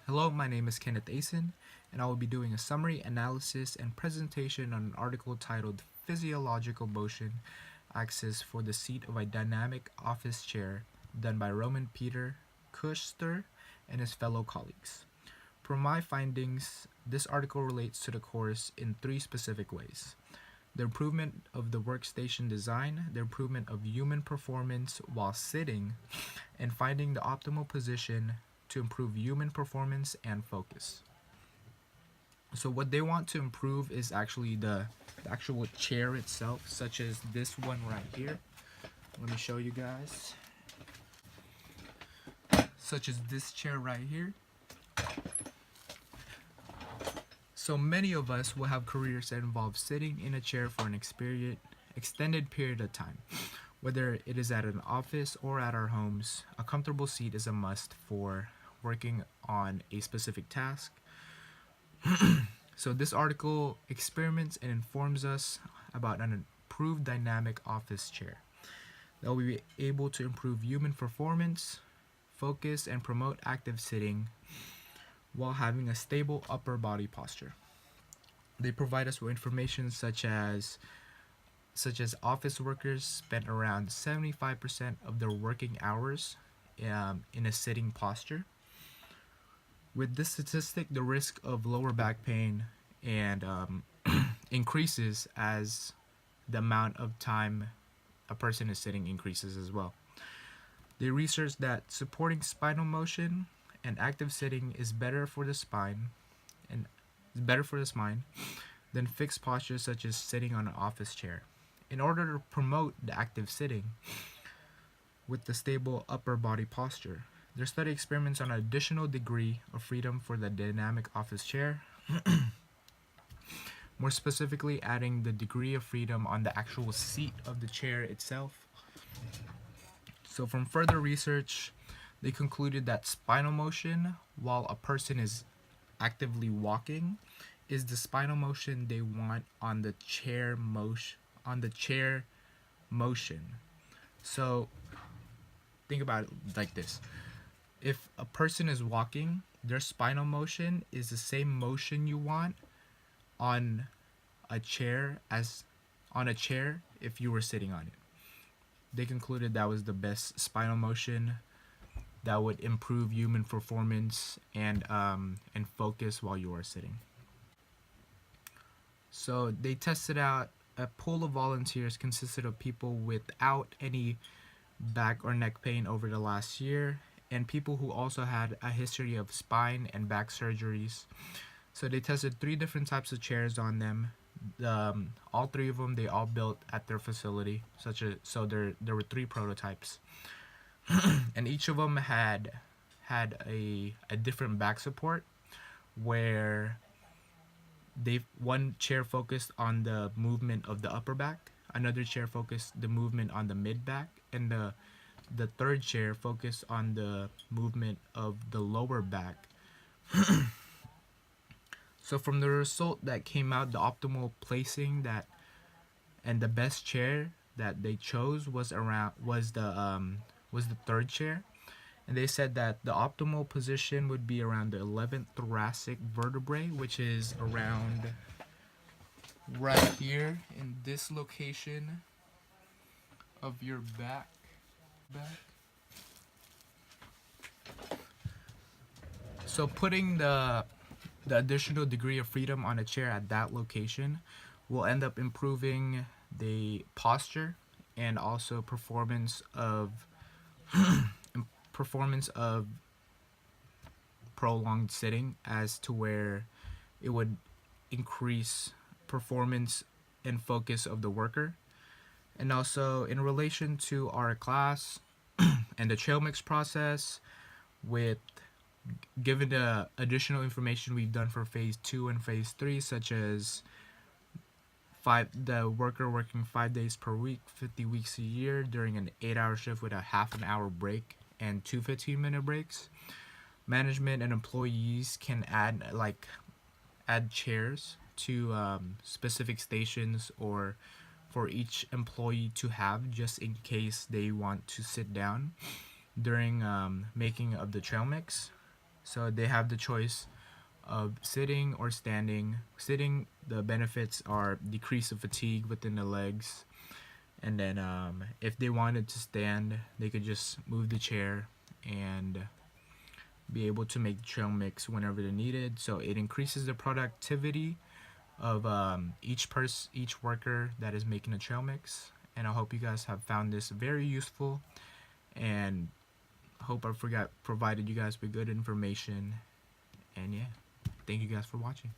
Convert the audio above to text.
Hello, my name is Kenneth Asen, and I will be doing a summary, analysis, and presentation on an article titled Physiological Motion Axis for the Seat of a Dynamic Office Chair, done by Roman Peter Kuster and his fellow colleagues. From my findings, this article relates to the course in three specific ways: the improvement of the workstation design, the improvement of human performance while sitting, and finding the optimal position to improve human performance and focus. So what they want to improve is actually the actual chair itself, such as this one right here. Let me show you guys. Such as this chair right here. So many of us will have careers that involve sitting in a chair for an extended period of time. Whether it is at an office or at our homes, a comfortable seat is a must for working on a specific task. So this article experiments and informs us about an improved dynamic office chair that will be able to improve human performance, focus, and promote active sitting while having a stable upper body posture. They provide us with information such as office workers spend around 75% of their working hours in a sitting posture. With this statistic, the risk of lower back pain and increases as the amount of time a person is sitting increases as well. They researched that supporting spinal motion and active sitting is better for the spine than fixed postures such as sitting on an office chair. In order to promote the active sitting with the stable upper body posture, their study experiments on an additional degree of freedom for the dynamic office chair, more specifically adding the degree of freedom on the actual seat of the chair itself. So from further research, they concluded that spinal motion while a person is actively walking is the spinal motion they want on the chair motion. So think about it like this. If a person is walking, their spinal motion is the same motion you want on a chair if you were sitting on it. They concluded that was the best spinal motion that would improve human performance and focus while you are sitting. So they tested out a pool of volunteers consisted of people without any back or neck pain over the last year and people who also had a history of spine and back surgeries. So they tested three different types of chairs on them. All three of them they all built at their facility. There were three prototypes, and each of them had a different back support. Where one chair focused on the movement of the upper back, another chair focused the movement on the mid back, and the third chair focused on the movement of the lower back. So from the result that came out, the optimal placing and the best chair that they chose was the third chair, and they said that the optimal position would be around the 11th thoracic vertebrae, which is around right here in this location of your back. So putting the additional degree of freedom on a chair at that location will end up improving the posture and also performance of prolonged sitting, as to where it would increase performance and focus of the worker. And also in relation to our class and the trail mix process, with given the additional information we've done for phase 2 and phase 3, such as the worker working 5 days per week, 50 weeks a year during an 8-hour shift with a half an hour break and 2 15-minute breaks, management and employees can add chairs to specific stations or for each employee to have, just in case they want to sit down during making of the trail mix. So they have the choice of sitting or standing. Sitting, the benefits are decrease of fatigue within the legs. And then if they wanted to stand, they could just move the chair and be able to make the trail mix whenever they're needed. So it increases the productivity of each worker that is making a trail mix. And I hope you guys have found this very useful, and hope I provided you guys with good information. And yeah, thank you guys for watching.